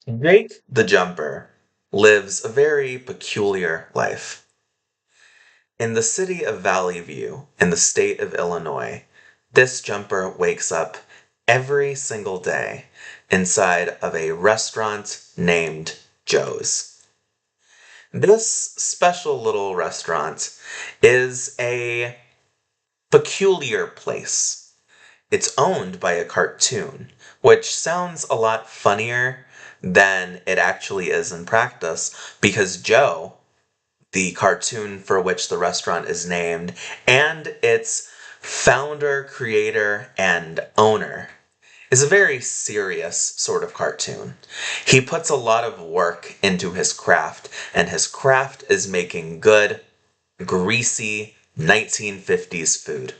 Jake the Jumper lives a very peculiar life. In the city of Valley View, in the state of Illinois, this jumper wakes up every single day inside of a restaurant named Joe's. This special little restaurant is a peculiar place. It's owned by a cartoon, which sounds a lot funnier than it actually is in practice because Joe, the cartoon for which the restaurant is named, and its founder, creator, and owner, is a very serious sort of cartoon. He puts a lot of work into his craft, and his craft is making good, greasy 1950s food.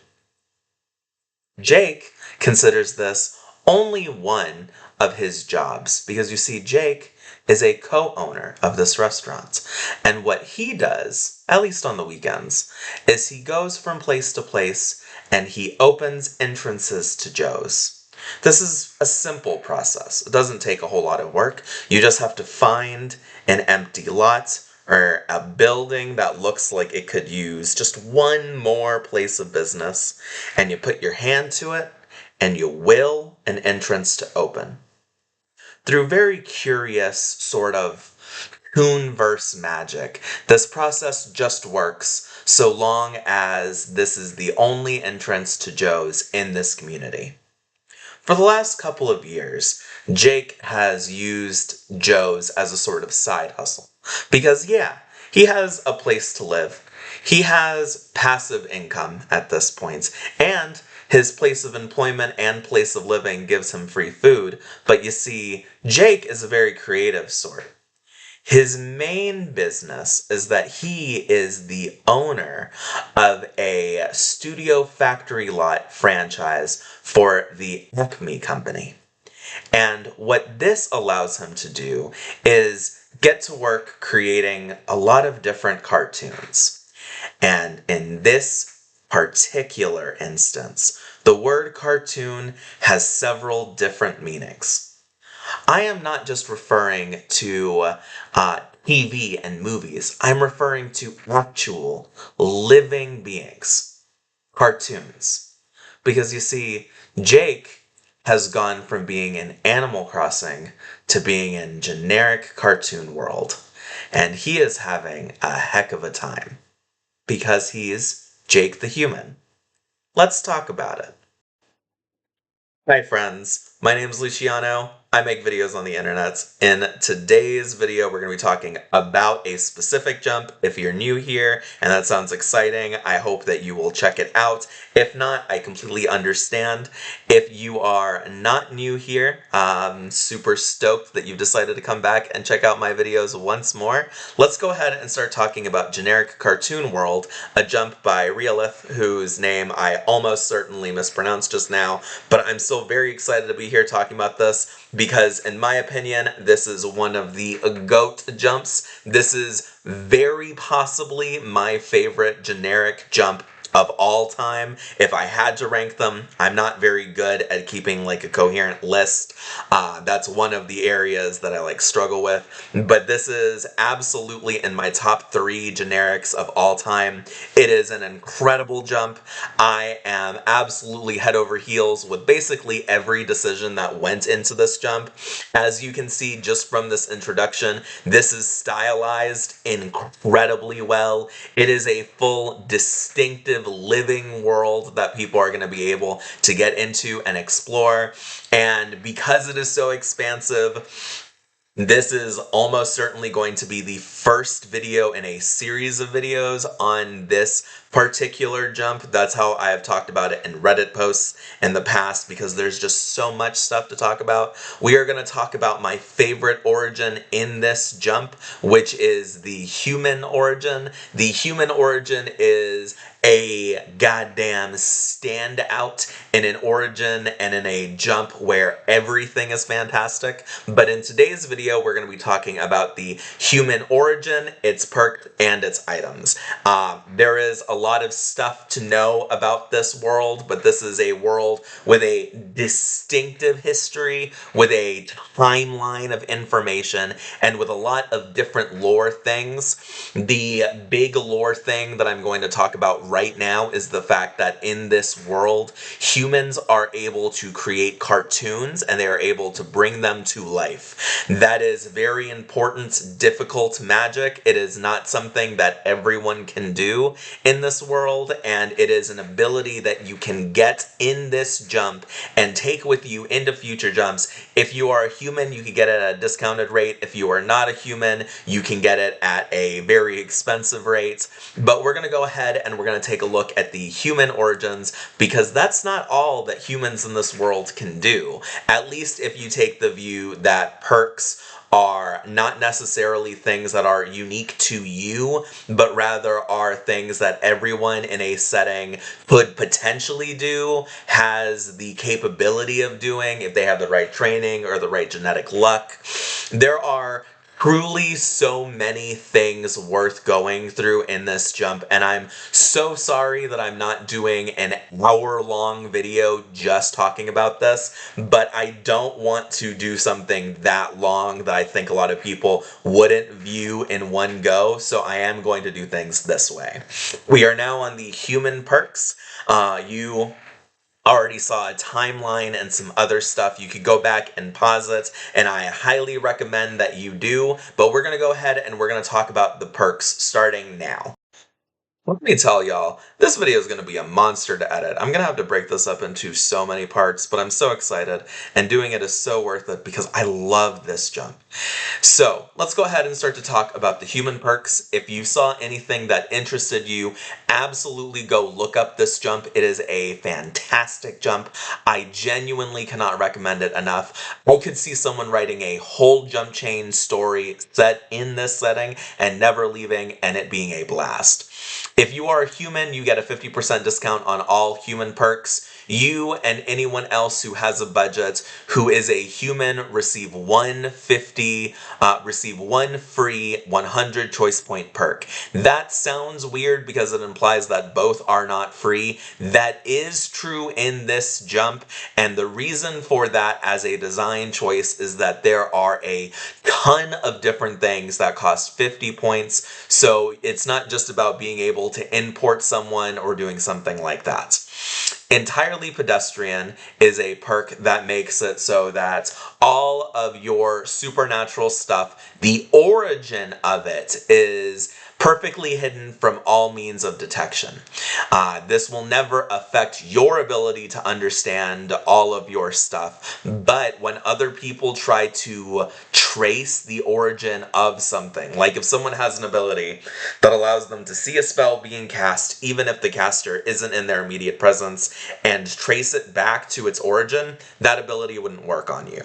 Jake considers this only one of his jobs because you see, Jake is a co-owner of this restaurant. And what he does, at least on the weekends, is he goes from place to place and he opens entrances to Joe's. This is a simple process. It doesn't take a whole lot of work. You just have to find an empty lot or a building that looks like it could use just one more place of business, and you put your hand to it, and you will an entrance to open. Through very curious sort of Coonverse magic, this process just works so long as this is the only entrance to Joe's in this community. For the last couple of years, Jake has used Joe's as a sort of side hustle. Because, yeah, he has a place to live. He has passive income at this point, and his place of employment and place of living gives him free food. But you see, Jake is a very creative sort. His main business is that he is the owner of a studio factory lot franchise for the Acme Company. And what this allows him to do is get to work creating a lot of different cartoons. And in this particular instance, the word cartoon has several different meanings. I am not just referring to TV and movies. I'm referring to actual living beings, cartoons. Because you see, Jake has gone from being in Animal Crossing to being in generic cartoon world. And he is having a heck of a time. Because he's Jake the Human. Let's talk about it. Hi friends, my name is Luciano. I make videos on the internet. In today's video, we're going to be talking about a specific jump. If you're new here and that sounds exciting, I hope that you will check it out. If not, I completely understand. If you are not new here, I'm super stoked that you've decided to come back and check out my videos once more. Let's go ahead and start talking about Generic Cartoon World, a jump by Realith, whose name I almost certainly mispronounced just now, but I'm still very excited to be here talking about this because, in my opinion, this is one of the GOAT jumps. This is very possibly my favorite generic jump of all time. If I had to rank them, I'm not very good at keeping like a coherent list. That's one of the areas that I struggle with. But this is absolutely in my top 3 generics of all time. It is an incredible jump. I am absolutely head over heels with basically every decision that went into this jump. As you can see just from this introduction, this is stylized incredibly well. It is a full distinctive living world that people are going to be able to get into and explore. And because it is so expansive, this is almost certainly going to be the first video in a series of videos on this particular jump. That's how I have talked about it in Reddit posts in the past because there's just so much stuff to talk about. We are going to talk about my favorite origin in this jump, which is the human origin. The human origin is a goddamn standout in an origin and in a jump where everything is fantastic. But in today's video, we're going to be talking about the human origin, its perk, and its items. There is a lot of stuff to know about this world, but this is a world with a distinctive history, with a timeline of information, and with a lot of different lore things. The big lore thing that I'm going to talk about right now is the fact that in this world, humans are able to create cartoons and they are able to bring them to life. That is very important, difficult magic. It is not something that everyone can do in this world, and it is an ability that you can get in this jump and take with you into future jumps. If you are a human, you can get it at a discounted rate. If you are not a human, you can get it at a very expensive rate. But we're going to go ahead and we're going to take a look at the human origins, because that's not all that humans in this world can do. At least if you take the view that perks are not necessarily things that are unique to you, but rather are things that everyone in a setting could potentially do, has the capability of doing if they have the right training or the right genetic luck. There are truly so many things worth going through in this jump, and I'm so sorry that I'm not doing an hour-long video just talking about this, but I don't want to do something that long that I think a lot of people wouldn't view in one go, so I am going to do things this way. We are now on the human perks. You already saw a timeline and some other stuff. You could go back and pause it, and I highly recommend that you do, but we're going to go ahead and we're going to talk about the perks starting now. Let me tell y'all, this video is going to be a monster to edit. I'm going to have to break this up into so many parts, but I'm so excited, and doing it is so worth it because I love this jump. So, let's go ahead and start to talk about the human perks. If you saw anything that interested you, absolutely go look up this jump. It is a fantastic jump. I genuinely cannot recommend it enough. I could see someone writing a whole jump chain story set in this setting and never leaving, and it being a blast. If you are a human, you get a 50% discount on all human perks. You and anyone else who has a budget who is a human receive one free 100 choice point perk. That sounds weird because it implies that both are not free. That is true in this jump, and the reason for that as a design choice is that there are a ton of different things that cost 50 points, so it's not just about being able to import someone or doing something like that. Entirely Pedestrian is a perk that makes it so that all of your supernatural stuff, the origin of it is perfectly hidden from all means of detection. This will never affect your ability to understand all of your stuff, but when other people try to trace the origin of something, like if someone has an ability that allows them to see a spell being cast even if the caster isn't in their immediate presence and trace it back to its origin, that ability wouldn't work on you.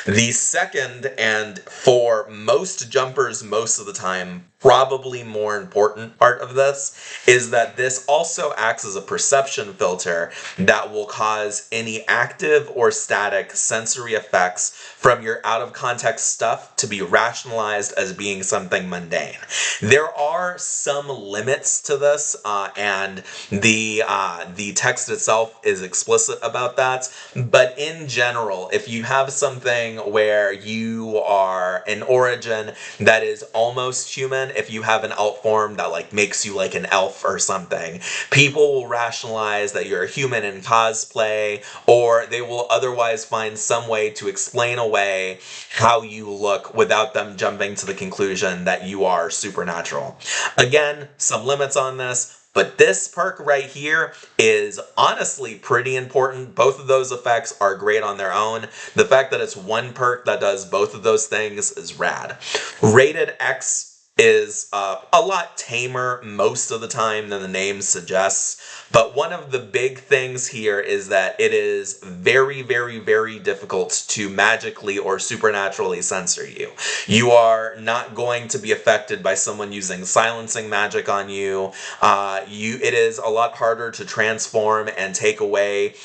The second, and for most jumpers most of the time, probably more important part of this is that this also acts as a perception filter that will cause any active or static sensory effects from your out of context stuff to be rationalized as being something mundane. There are some limits to this, and the text itself is explicit about that, but in general, if you have something where you are an origin that is almost human, if you have an alt form that like makes you like an elf or something, people will rationalize that you're a human in cosplay, or they will otherwise find some way to explain away how you look without them jumping to the conclusion that you are supernatural. Again, some limits on this, but this perk right here is honestly pretty important. Both of those effects are great on their own. The fact that it's one perk that does both of those things is rad. Rated X is a lot tamer most of the time than the name suggests, but one of the big things here is that it is very, very, very difficult to magically or supernaturally censor you. You are not going to be affected by someone using silencing magic on you. It is a lot harder to transform and take away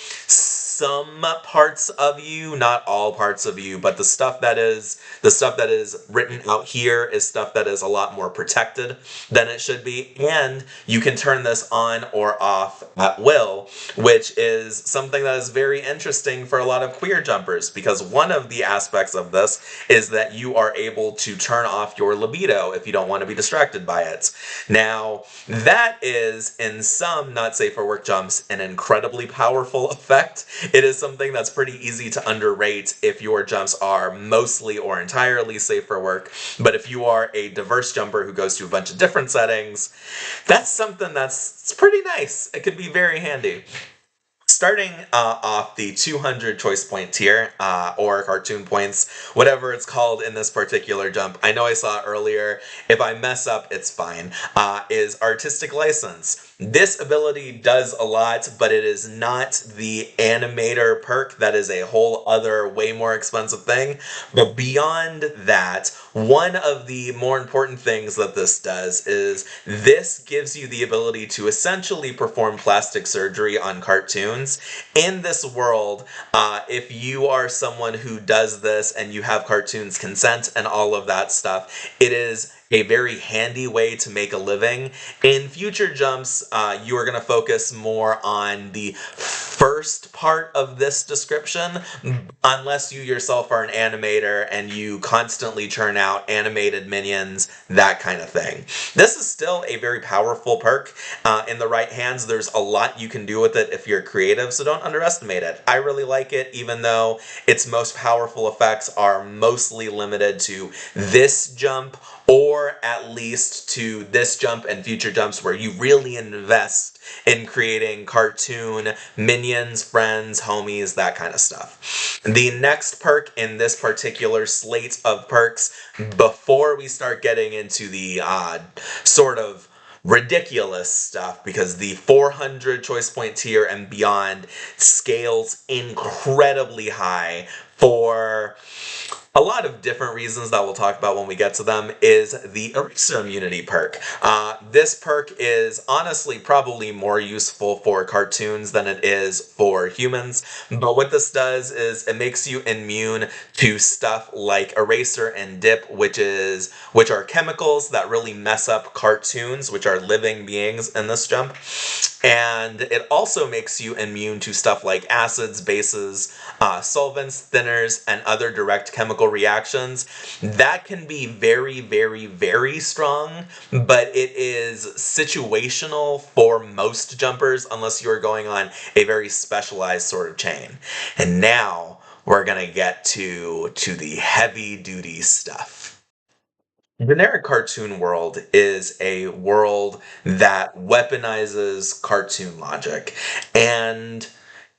some parts of you, not all parts of you, but the stuff that is written out here is stuff that is a lot more protected than it should be, and you can turn this on or off at will, which is something that is very interesting for a lot of queer jumpers, because one of the aspects of this is that you are able to turn off your libido if you don't want to be distracted by it. Now, that is, in some not safe for work jumps, an incredibly powerful effect. It is something that's pretty easy to underrate if your jumps are mostly or entirely safe for work, but if you are a diverse jumper who goes to a bunch of different settings, that's something that's pretty nice. It could be very handy. Starting off the 200 choice point tier, or cartoon points, whatever it's called in this particular jump, I know I saw it earlier, if I mess up, it's fine, is Artistic License. This ability does a lot, but it is not the animator perk. That is a whole other, way more expensive thing. But beyond that, one of the more important things that this does is this gives you the ability to essentially perform plastic surgery on cartoons. In this world, if you are someone who does this and you have cartoons consent and all of that stuff, it is a very handy way to make a living. In future jumps, you are going to focus more on the first part of this description, unless you yourself are an animator and you constantly churn out animated minions, that kind of thing. This is still a very powerful perk. In the right hands, there's a lot you can do with it if you're creative, so don't underestimate it. I really like it, even though its most powerful effects are mostly limited to this jump, or at least to this jump and future jumps where you really invest in creating cartoon minions, friends, homies, that kind of stuff. The next perk in this particular slate of perks, before we start getting into the sort of ridiculous stuff, because the 400 choice point tier and beyond scales incredibly high for a lot of different reasons that we'll talk about when we get to them, is the Eraser Immunity perk. This perk is honestly probably more useful for cartoons than it is for humans, but what this does is it makes you immune to stuff like eraser and dip, which are chemicals that really mess up cartoons, which are living beings in this jump. And it also makes you immune to stuff like acids, bases, solvents, thinners, and other direct chemical reactions. That can be very, very, very strong, but it is situational for most jumpers unless you're going on a very specialized sort of chain. And now we're gonna get to the heavy duty stuff. Generic cartoon world is a world that weaponizes cartoon logic. And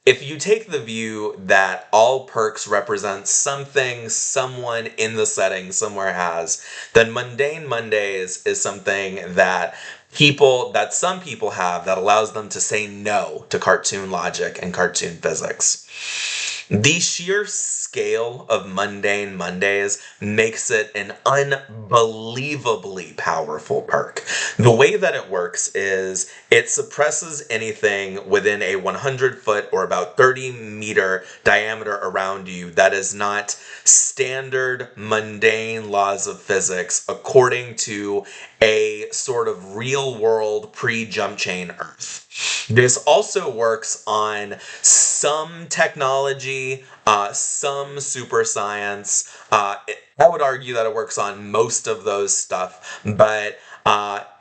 if you take the view that all perks represent something someone in the setting somewhere has, then Mundane Mondays is something that some people have that allows them to say no to cartoon logic and cartoon physics. The sheer scale of Mundane Mondays makes it an unbelievably powerful perk. The way that it works is it suppresses anything within a 100-foot or about 30-meter diameter around you that is not standard mundane laws of physics according to a sort of real-world pre-jump chain Earth. This also works on some technology, some super science. I would argue that it works on most of those stuff, but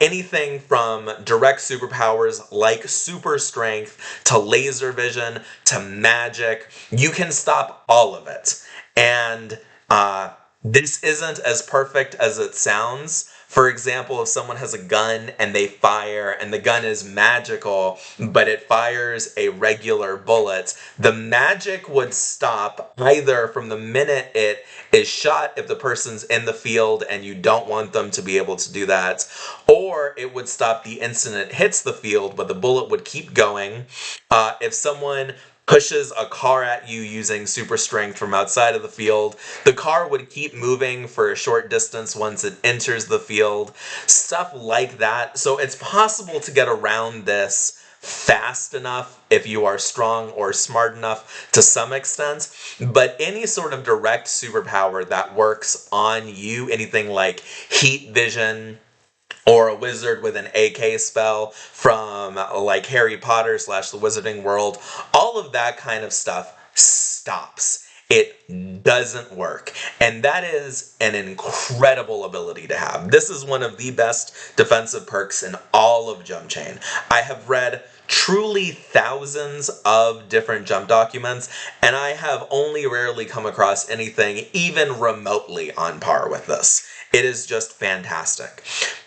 anything from direct superpowers like super strength to laser vision to magic, you can stop all of it. And this isn't as perfect as it sounds. For example, if someone has a gun and they fire and the gun is magical, but it fires a regular bullet, the magic would stop either from the minute it is shot if the person's in the field and you don't want them to be able to do that, or it would stop the instant it hits the field, but the bullet would keep going. If someone pushes a car at you using super strength from outside of the field, the car would keep moving for a short distance once it enters the field. Stuff like that. So it's possible to get around this fast enough, if you are strong or smart enough to some extent. But any sort of direct superpower that works on you, anything like heat vision, or a wizard with an AK spell from like Harry Potter slash the Wizarding World, all of that kind of stuff stops. It doesn't work. And that is an incredible ability to have. This is one of the best defensive perks in all of Jump Chain. I have read truly thousands of different jump documents, and I have only rarely come across anything even remotely on par with this. It is just fantastic.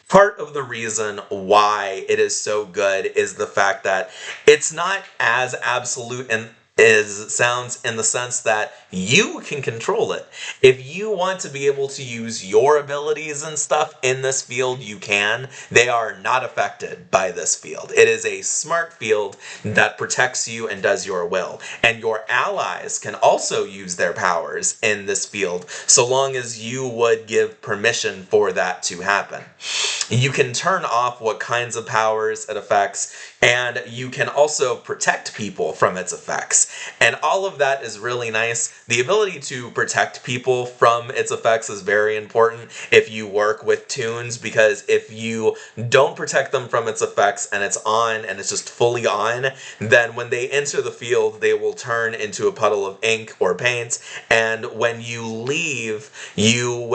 Part of the reason why it is so good is the fact that it's not as absolute and as it sounds, in the sense that you can control it. If you want to be able to use your abilities and stuff in this field, you can. They are not affected by this field. It is a smart field that protects you and does your will. And your allies can also use their powers in this field, so long as you would give permission for that to happen. You can turn off what kinds of powers it affects, and you can also protect people from its effects. And all of that is really nice. The ability to protect people from its effects is very important if you work with tunes, because if you don't protect them from its effects and it's on and it's just fully on, then when they enter the field, they will turn into a puddle of ink or paint, and when you leave, they'll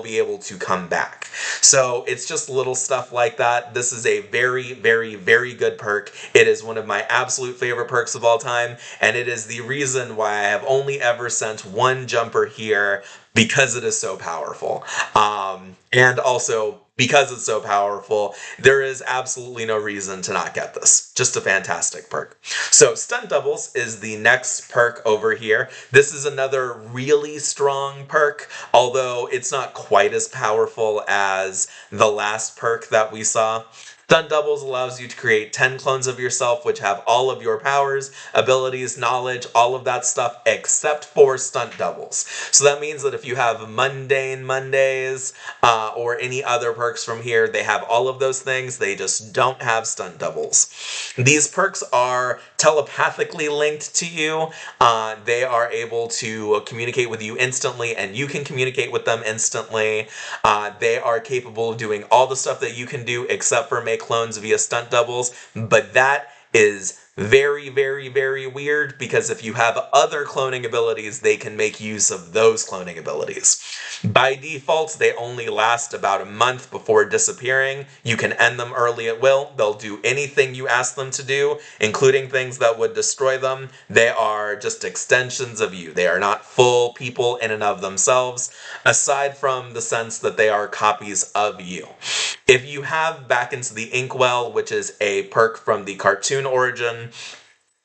be able to come back. So it's just little stuff like that. This is a very, very, very good perk. It is one of my absolute favorite perks of all time, and it is the reason why I have only ever sent one jumper here, because it is so powerful. And also, because it's so powerful, there is absolutely no reason to not get this. Just a fantastic perk. So Stunt Doubles is the next perk over here. This is another really strong perk, although it's not quite as powerful as the last perk that we saw. Stunt Doubles allows you to create 10 clones of yourself, which have all of your powers, abilities, knowledge, all of that stuff, except for Stunt Doubles. So that means that if you have Mundane Mondays, or any other perks from here, they have all of those things, they just don't have Stunt Doubles. These perks are telepathically linked to you. They are able to communicate with you instantly, and you can communicate with them instantly. They are capable of doing all the stuff that you can do, except for make clones via Stunt Doubles, but that is very, very, very weird, because if you have other cloning abilities, they can make use of those cloning abilities. By default, they only last about a month before disappearing. You can end them early at will. They'll do anything you ask them to do, including things that would destroy them. They are just extensions of you. They are not full people in and of themselves, aside from the sense that they are copies of you. If you have Back into the Inkwell, which is a perk from the cartoon origin,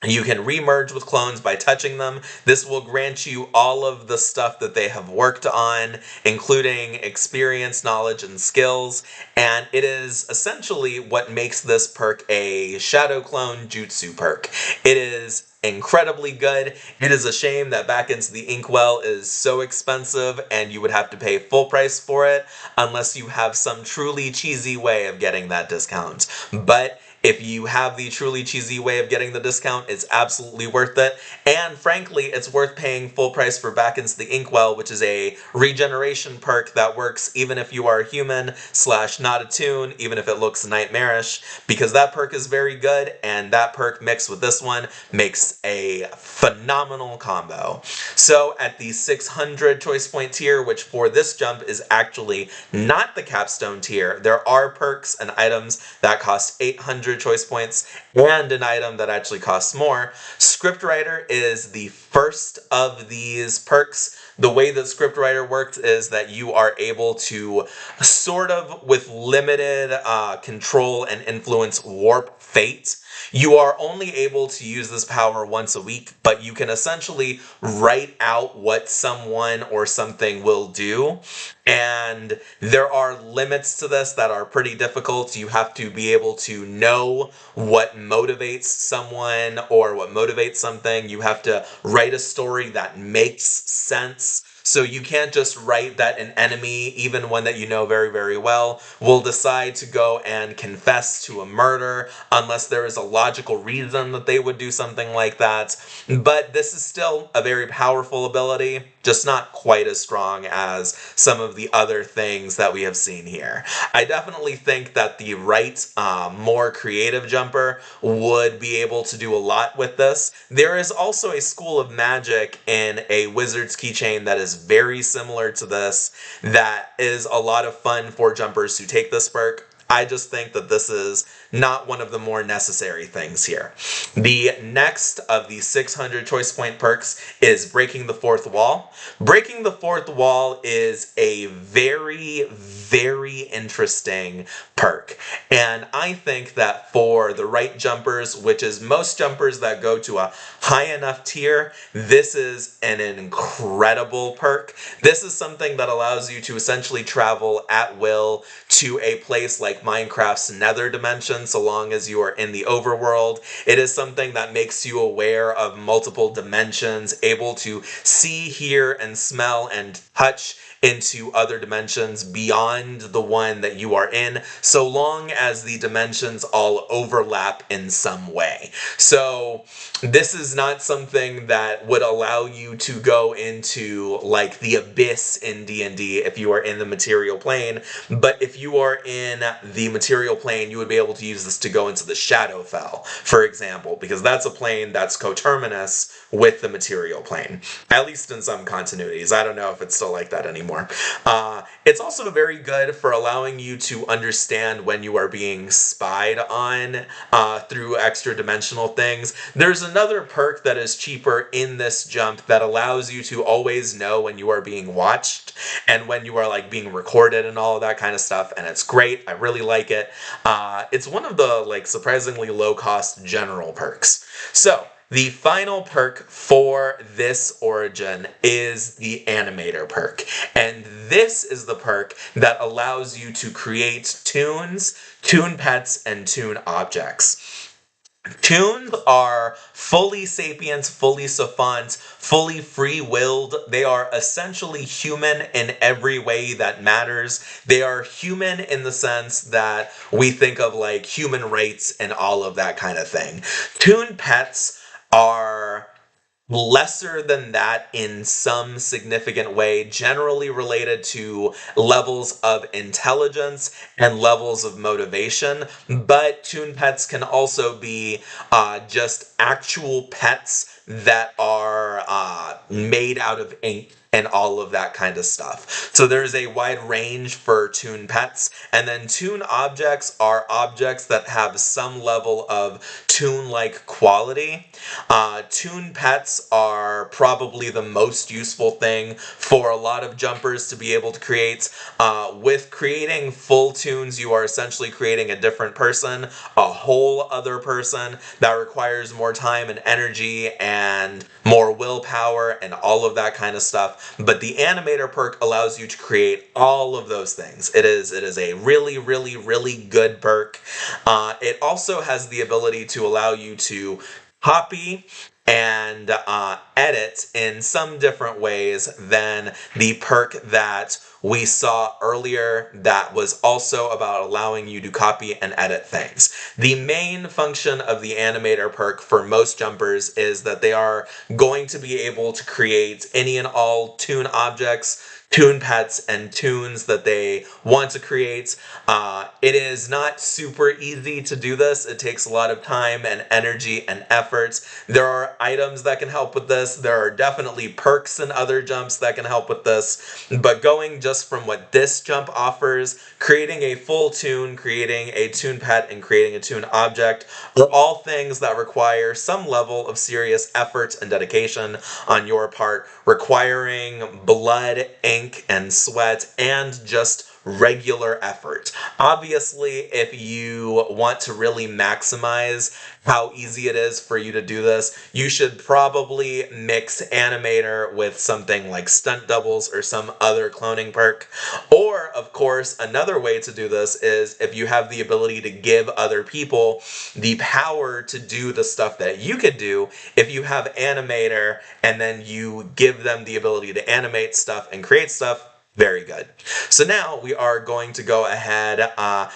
you can remerge with clones by touching them. This will grant you all of the stuff that they have worked on, including experience, knowledge, and skills, and it is essentially what makes this perk a Shadow Clone Jutsu perk. It is incredibly good. It is a shame that Back into the Inkwell is so expensive and you would have to pay full price for it, unless you have some truly cheesy way of getting that discount. But if you have the truly cheesy way of getting the discount, it's absolutely worth it. And frankly, it's worth paying full price for Back into the Inkwell, which is a regeneration perk that works even if you are a human / not a toon, even if it looks nightmarish, because that perk is very good, and that perk mixed with this one makes a phenomenal combo. So at the 600 choice point tier, which for this jump is actually not the capstone tier, there are perks and items that cost 800 choice points, and an item that actually costs more. Scriptwriter is the first of these perks. The way that Scriptwriter works is that you are able to sort of, with limited control and influence, warp fate. You are only able to use this power once a week, but you can essentially write out what someone or something will do. And there are limits to this that are pretty difficult. You have to be able to know what motivates someone or what motivates something. You have to write a story that makes sense. So you can't just write that an enemy, even one that you know very, very well, will decide to go and confess to a murder unless there is a logical reason that they would do something like that. But this is still a very powerful ability, just not quite as strong as some of the other things that we have seen here. I definitely think that the right, more creative jumper would be able to do a lot with this. There is also a school of magic in a wizard's keychain that is very similar to this, that is a lot of fun for jumpers who take this perk. I just think that this is not one of the more necessary things here. The next of the 600 choice point perks is Breaking the Fourth Wall. Breaking the Fourth Wall is a very, very interesting perk. And I think that for the right jumpers, which is most jumpers that go to a high enough tier, this is an incredible perk. This is something that allows you to essentially travel at will to a place like Minecraft's Nether dimension, so long as you are in the overworld. It is something that makes you aware of multiple dimensions, able to see, hear, and smell and touch into other dimensions beyond the one that you are in, so long as the dimensions all overlap in some way. So this is not something that would allow you to go into like the abyss in D&D if you are in the material plane, but if you are in the material plane, you would be able to use this to go into the Shadowfell, for example, because that's a plane that's coterminous with the material plane, at least in some continuities. I don't know if it's still like that anymore. It's also very good for allowing you to understand when you are being spied on through extra dimensional things. There's another perk that is cheaper in this jump that allows you to always know when you are being watched and when you are like being recorded and all of that kind of stuff, and it's great. I really like it. It's one of the like surprisingly low cost general perks. So the final perk for this origin is the animator perk. And this is the perk that allows you to create toons, toon pets, and toon objects. Toons are fully sapient, fully savant, fully free-willed. They are essentially human in every way that matters. They are human in the sense that we think of like human rights and all of that kind of thing. Toon pets are lesser than that in some significant way, generally related to levels of intelligence and levels of motivation. But toon pets can also be just actual pets that are made out of ink and all of that kind of stuff. So there's a wide range for toon pets, and then toon objects are objects that have some level of toon-like quality. Toon pets are probably the most useful thing for a lot of jumpers to be able to create. With creating full toons, you are essentially creating a different person, a whole other person that requires more time and energy and more willpower and all of that kind of stuff. But the animator perk allows you to create all of those things. It is a really, really, really good perk. It also has the ability to allow you to copy and edit in some different ways than the perk that we saw earlier that was also about allowing you to copy and edit things. The main function of the animator perk for most jumpers is that they are going to be able to create any and all toon objects, toon pets, and toons that they want to create. It is not super easy to do this. It takes a lot of time and energy and effort. There are items that can help with this. There are definitely perks and other jumps that can help with this. But going just from what this jump offers, creating a full toon, creating a toon pet, and creating a toon object are all things that require some level of serious effort and dedication on your part, requiring blood, ink, and sweat, and just regular effort. Obviously, if you want to really maximize how easy it is for you to do this, you should probably mix animator with something like stunt doubles or some other cloning perk. Or, of course, another way to do this is if you have the ability to give other people the power to do the stuff that you could do. If you have animator and then you give them the ability to animate stuff and create stuff, very good. So now we are going to go ahead. I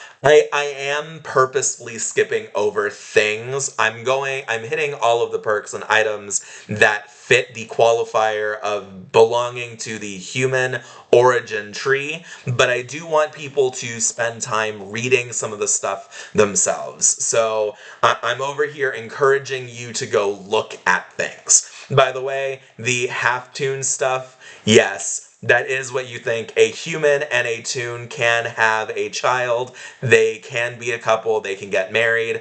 am purposefully skipping over things. I'm hitting all of the perks and items that fit the qualifier of belonging to the human origin tree, but I do want people to spend time reading some of the stuff themselves. So I'm over here encouraging you to go look at things. By the way, the half-toon stuff, yes, that is what you think. A human and a toon can have a child. They can be a couple. They can get married.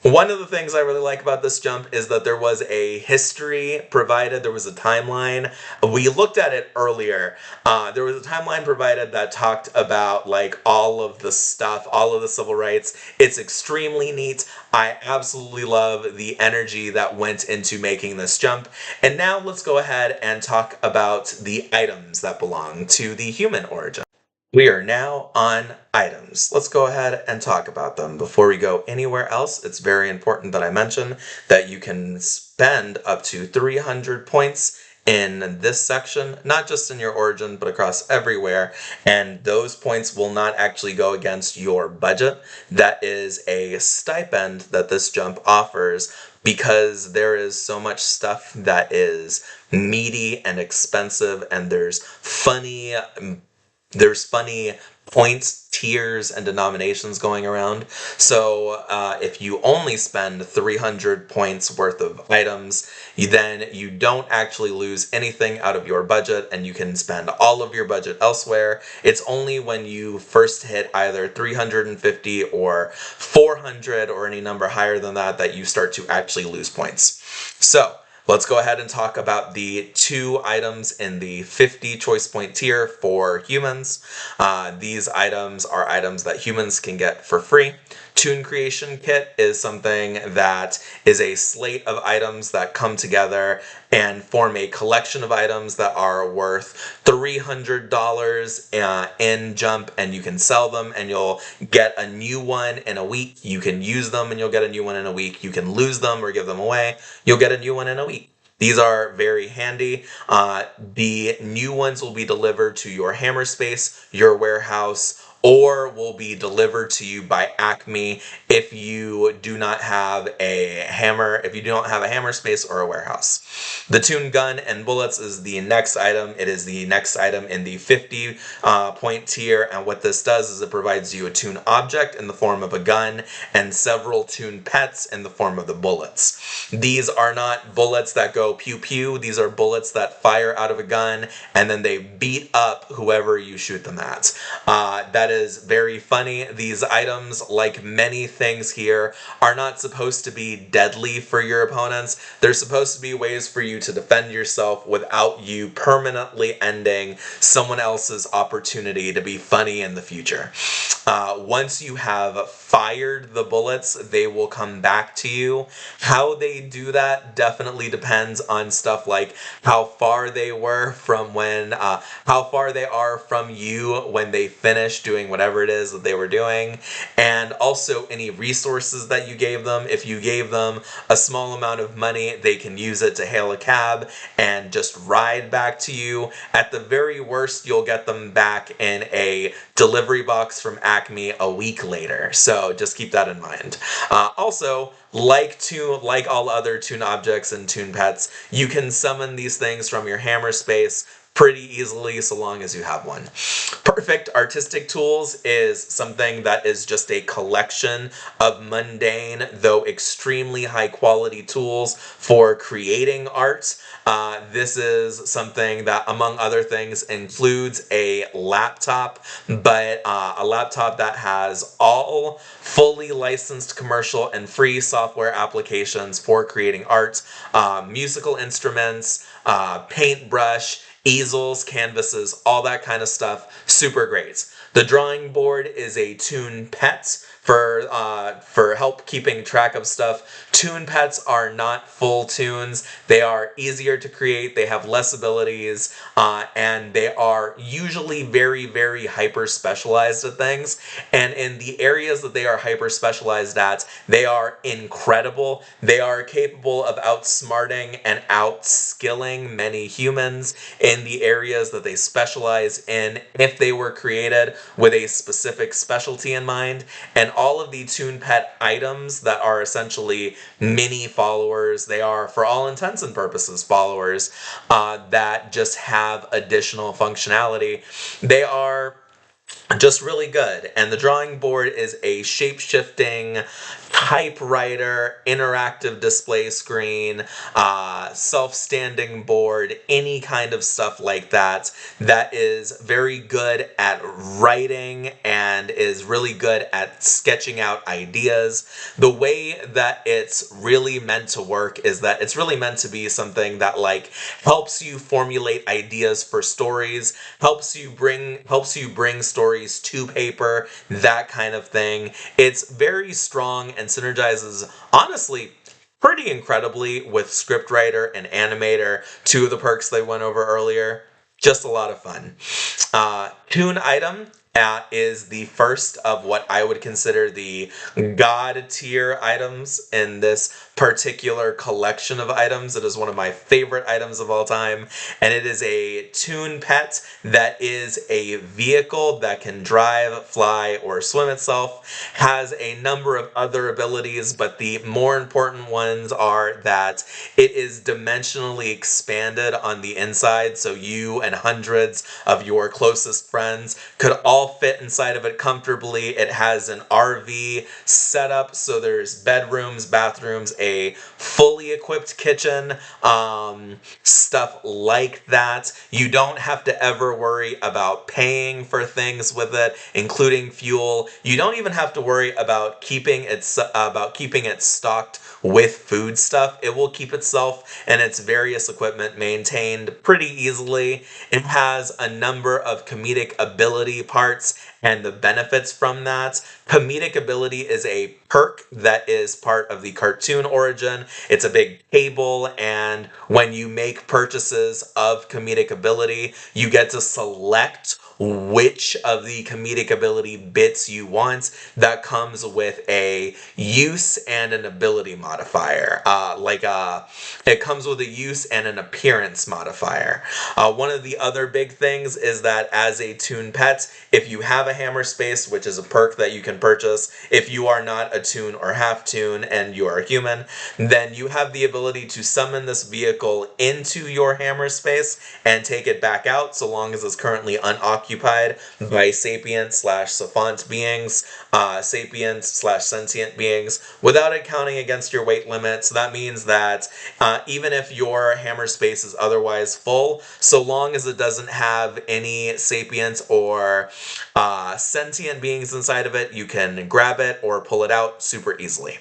One of the things I really like about this jump is that there was a history provided. There was a timeline. We looked at it earlier. There was a timeline provided that talked about like all of the stuff, all of the civil rights. It's extremely neat. I absolutely love the energy that went into making this jump. And now let's go ahead and talk about the items that belong to the human origin. We are now on items. Let's go ahead and talk about them. Before we go anywhere else, it's very important that I mention that you can spend up to 300 points in this section, not just in your origin, but across everywhere, and those points will not actually go against your budget. That is a stipend that this jump offers because there is so much stuff that is meaty and expensive, and there's funny points, tiers, and denominations going around. So if you only spend 300 points worth of items, then you don't actually lose anything out of your budget, and you can spend all of your budget elsewhere. It's only when you first hit either 350 or 400 or any number higher than that that you start to actually lose points. So let's go ahead and talk about the two items in the 50 choice point tier for humans. These items are items that humans can get for free. Toon Creation Kit is something that is a slate of items that come together and form a collection of items that are worth $300 in jump, and you can sell them and you'll get a new one in a week. You can use them and you'll get a new one in a week. You can lose them or give them away. You'll get a new one in a week. These are very handy. The new ones will be delivered to your hammer space, your warehouse, or will be delivered to you by Acme if you do not have a hammer space or a warehouse. The Toon Gun and Bullets is the next item. It is the next item in the 50 point tier, and what this does is it provides you a Toon object in the form of a gun and several Toon pets in the form of the bullets. These are not bullets that go pew pew. These are bullets that fire out of a gun and then they beat up whoever you shoot them at. That is very funny. These items, like many things here, are not supposed to be deadly for your opponents. They're supposed to be ways for you to defend yourself without you permanently ending someone else's opportunity to be funny in the future. Once you have fired the bullets, they will come back to you. How they do that definitely depends on stuff like how far they were from how far they are from you when they finish doing whatever it is that they were doing, and also any resources that you gave them. If you gave them a small amount of money, they can use it to hail a cab and just ride back to you. At the very worst, you'll get them back in a delivery box from Acme a week later. So just keep that in mind. Also, like all other Toon objects and Toon pets, you can summon these things from your hammer space pretty easily so long as you have one. Perfect Artistic Tools is something that is just a collection of mundane, though extremely high quality tools for creating art. This is something that, among other things, includes a laptop, but a laptop that has all fully licensed commercial and free software applications for creating art, musical instruments, paintbrush, easels, canvases, all that kind of stuff. Super great. The drawing board is a Toon Pet for help keeping track of stuff. Toon Pets are not full tunes. They are easier to create. They have less abilities, and they are usually very, very hyper specialized at things. And in the areas that they are hyper specialized at, they are incredible. They are capable of outsmarting and outskilling many humans in the areas that they specialize in if they were created with a specific specialty in mind. And all of the Toon Pet items that are essentially mini followers, they are, for all intents and purposes, followers that just have additional functionality. They are just really good. And the drawing board is a shape-shifting typewriter, interactive display screen, self-standing board, any kind of stuff like that, that is very good at writing and is really good at sketching out ideas. The way that it's really meant to work is that it's really meant to be something that like helps you formulate ideas for stories, helps you bring stories to paper, that kind of thing. It's very strong and synergizes, honestly, pretty incredibly with scriptwriter and animator, two of the perks they went over earlier. Just a lot of fun. Toon item is the first of what I would consider the god tier items in this particular collection of items. It is one of my favorite items of all time, and it is a Toon Pet that is a vehicle that can drive, fly, or swim itself. Has a number of other abilities, but the more important ones are that it is dimensionally expanded on the inside, so you and hundreds of your closest friends could all fit inside of it comfortably. It has an RV setup, so there's bedrooms, bathrooms, a fully equipped kitchen, stuff like that. You don't have to ever worry about paying for things with it, including fuel. You don't even have to worry about keeping it stocked with food stuff. It will keep itself and its various equipment maintained pretty easily. It has a number of comedic ability parts and the benefits from that. Comedic ability is a perk that is part of the cartoon origin. It's a big table, and when you make purchases of comedic ability, you get to select which of the comedic ability bits you want. That comes with a use and an ability modifier. It comes with a use and an appearance modifier. One of the other big things is that as a Toon Pet, if you have a hammer space, which is a perk that you can purchase if you are not a Toon or half Toon and you are a human, then you have the ability to summon this vehicle into your hammer space and take it back out, so long as it's currently unoccupied by sapient slash savant beings, sapient slash sentient beings, without it counting against your weight limit. So that means that even if your hammer space is otherwise full, so long as it doesn't have any sapient or sentient beings inside of it, you can grab it or pull it out super easily.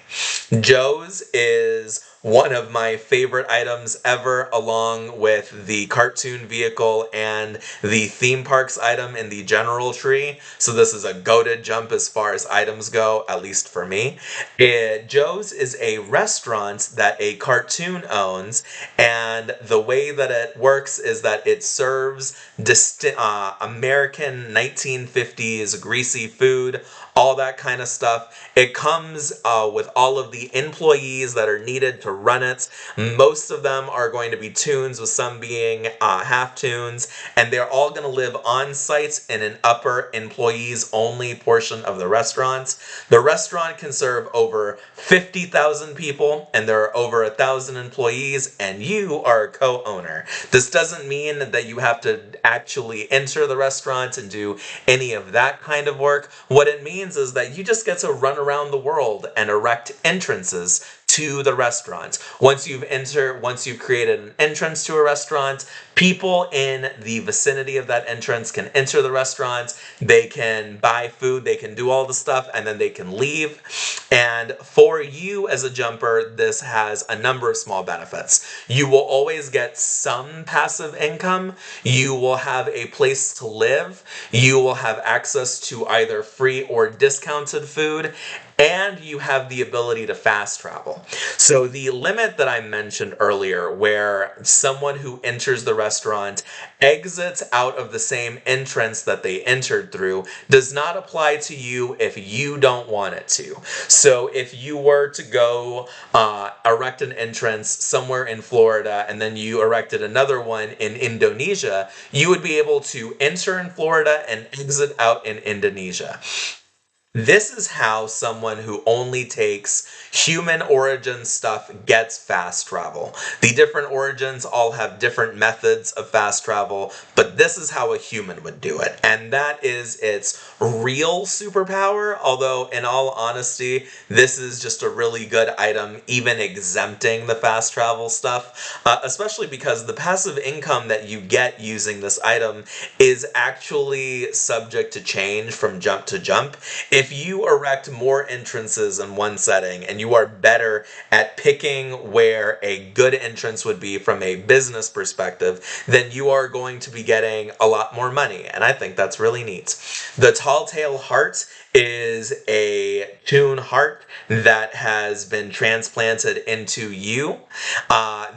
Joe's is one of my favorite items ever, along with the cartoon vehicle and the theme parks item in the general tree. So this is a goated jump as far as items go, at least for me. Joe's is a restaurant that a cartoon owns, and the way that it works is that it serves American 1950s greasy food, all that kind of stuff. It comes with all of the employees that are needed to run it. Most of them are going to be Toons, with some being half Toons, and they're all going to live on site in an upper employees only portion of the restaurant. The restaurant can serve over 50,000 people, and there are over 1,000 employees, and you are a co-owner. This doesn't mean that you have to actually enter the restaurant and do any of that kind of work. What it means is that you just get to run around the world and erect entrances to the restaurant. Once you've created an entrance to a restaurant, people in the vicinity of that entrance can enter the restaurant, they can buy food, they can do all the stuff, and then they can leave. And for you as a jumper, this has a number of small benefits. You will always get some passive income, you will have a place to live, you will have access to either free or discounted food, and you have the ability to fast travel. So the limit that I mentioned earlier, where someone who enters the restaurant exits out of the same entrance that they entered through, does not apply to you if you don't want it to. So if you were to go erect an entrance somewhere in Florida and then you erected another one in Indonesia, you would be able to enter in Florida and exit out in Indonesia. This is how someone who only takes human origin stuff gets fast travel. The different origins all have different methods of fast travel, but this is how a human would do it. And that is its real superpower, although in all honesty, this is just a really good item, even exempting the fast travel stuff, especially because the passive income that you get using this item is actually subject to change from jump to jump. If you erect more entrances in one setting and you are better at picking where a good entrance would be from a business perspective, then you are going to be getting a lot more money, and I think that's really neat. The Tall Tale Heart is a toon heart that has been transplanted into you.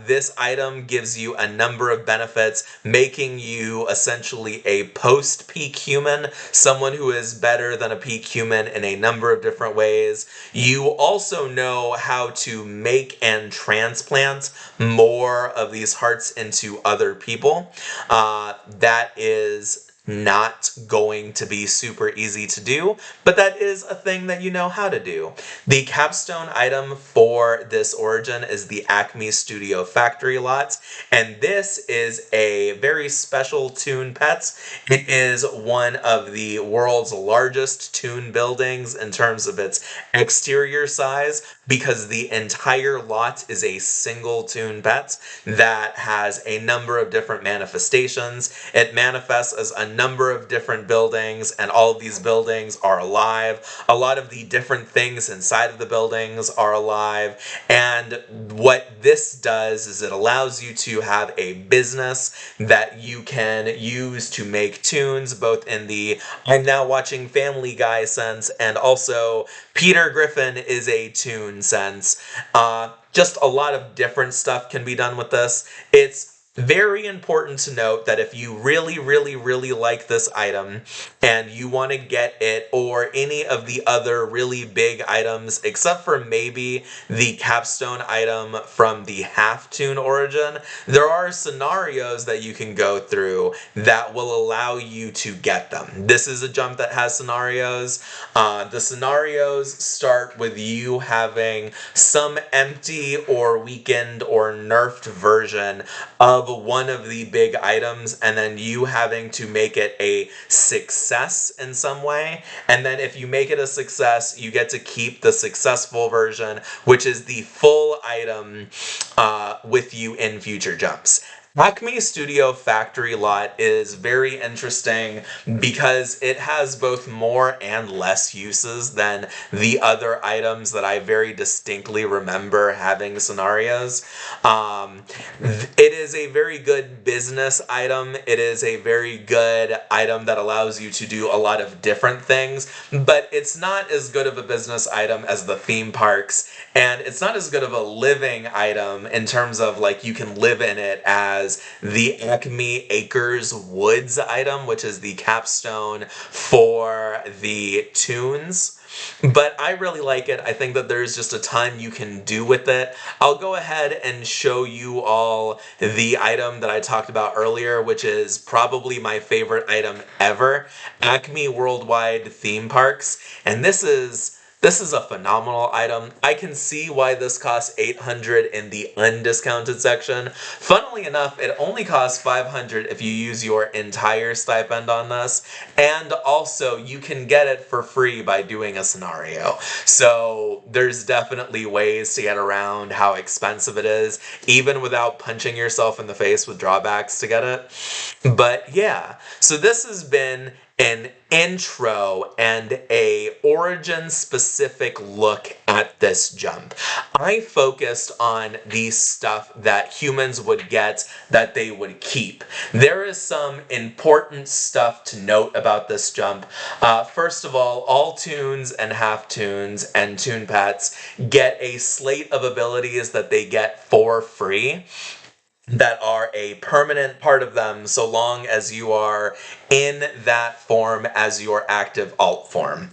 This item gives you a number of benefits, making you essentially a post-peak human, someone who is better than a peak human in a number of different ways. You also know how to make and transplant more of these hearts into other people. That is not going to be super easy to do, but that is a thing that you know how to do. The capstone item for this origin is the Acme Studio Factory Lot, and this is a very special toon pet. It is one of the world's largest toon buildings in terms of its exterior size, because the entire lot is a single toon pet that has a number of different manifestations. It manifests as a number of different buildings, and all of these buildings are alive. A lot of the different things inside of the buildings are alive, and what this does is it allows you to have a business that you can use to make toons, both in the I'm now watching Family Guy sense and also Peter Griffin is a toon sense. Just a lot of different stuff can be done with this. It's very important to note that if you really, really, really like this item and you want to get it or any of the other really big items, except for maybe the capstone item from the Half Toon origin, there are scenarios that you can go through that will allow you to get them. This is a jump that has scenarios. The scenarios start with you having some empty or weakened or nerfed version of one of the big items, and then you having to make it a success in some way. And then if you make it a success, you get to keep the successful version, which is the full item, with you in future jumps. Acme Studio Factory Lot is very interesting because it has both more and less uses than the other items that I very distinctly remember having scenarios. It is a very good business item. It is a very good item that allows you to do a lot of different things, but it's not as good of a business item as the theme parks, and it's not as good of a living item in terms of like you can live in it as the Acme Acres Woods item, which is the capstone for the toons. But I really like it. I think that there's just a ton you can do with it. I'll go ahead and show you all the item that I talked about earlier, which is probably my favorite item ever, Acme Worldwide Theme Parks. And this is This is a phenomenal item. I can see why this costs 800 in the undiscounted section. Funnily enough, it only costs 500 if you use your entire stipend on this, and also you can get it for free by doing a scenario. So there's definitely ways to get around how expensive it is, even without punching yourself in the face with drawbacks to get it. But yeah, so this has been an intro and a origin specific look at this jump. I focused on the stuff that humans would get that they would keep. There is some important stuff to note about this jump. First of all tunes and half tunes and tune pets get a slate of abilities that they get for free that are a permanent part of them so long as you are in that form as your active alt form.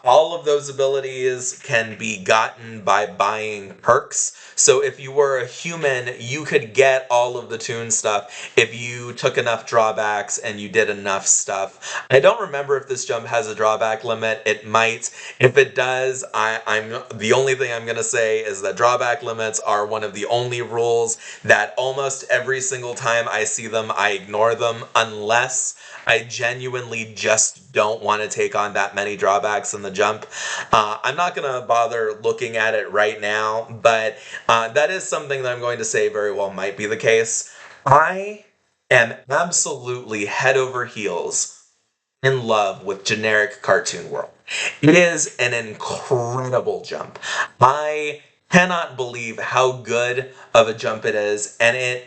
All of those abilities can be gotten by buying perks. So if you were a human, you could get all of the tune stuff if you took enough drawbacks and you did enough stuff. I don't remember if this jump has a drawback limit. It might. If it does, I'm the only thing I'm gonna say is that drawback limits are one of the only rules that almost every single time I see them, I ignore them unless I genuinely just don't want to take on that many drawbacks in the jump. I'm not going to bother looking at it right now, but that is something that I'm going to say very well might be the case. I am absolutely head over heels in love with generic cartoon world. It is an incredible jump. I cannot believe how good of a jump it is, and it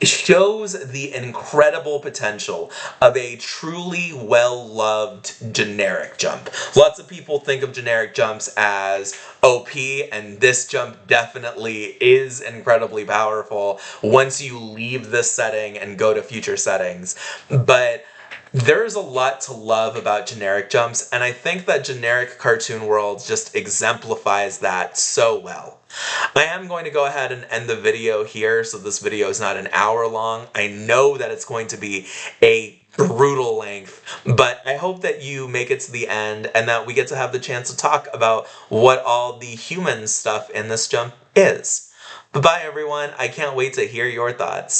shows the incredible potential of a truly well-loved generic jump. Lots of people think of generic jumps as OP, and this jump definitely is incredibly powerful once you leave this setting and go to future settings. But there's a lot to love about generic jumps, and I think that generic cartoon world just exemplifies that so well. I am going to go ahead and end the video here, so this video is not an hour long. I know that it's going to be a brutal length, but I hope that you make it to the end and that we get to have the chance to talk about what all the human stuff in this jump is. Bye-bye, everyone. I can't wait to hear your thoughts.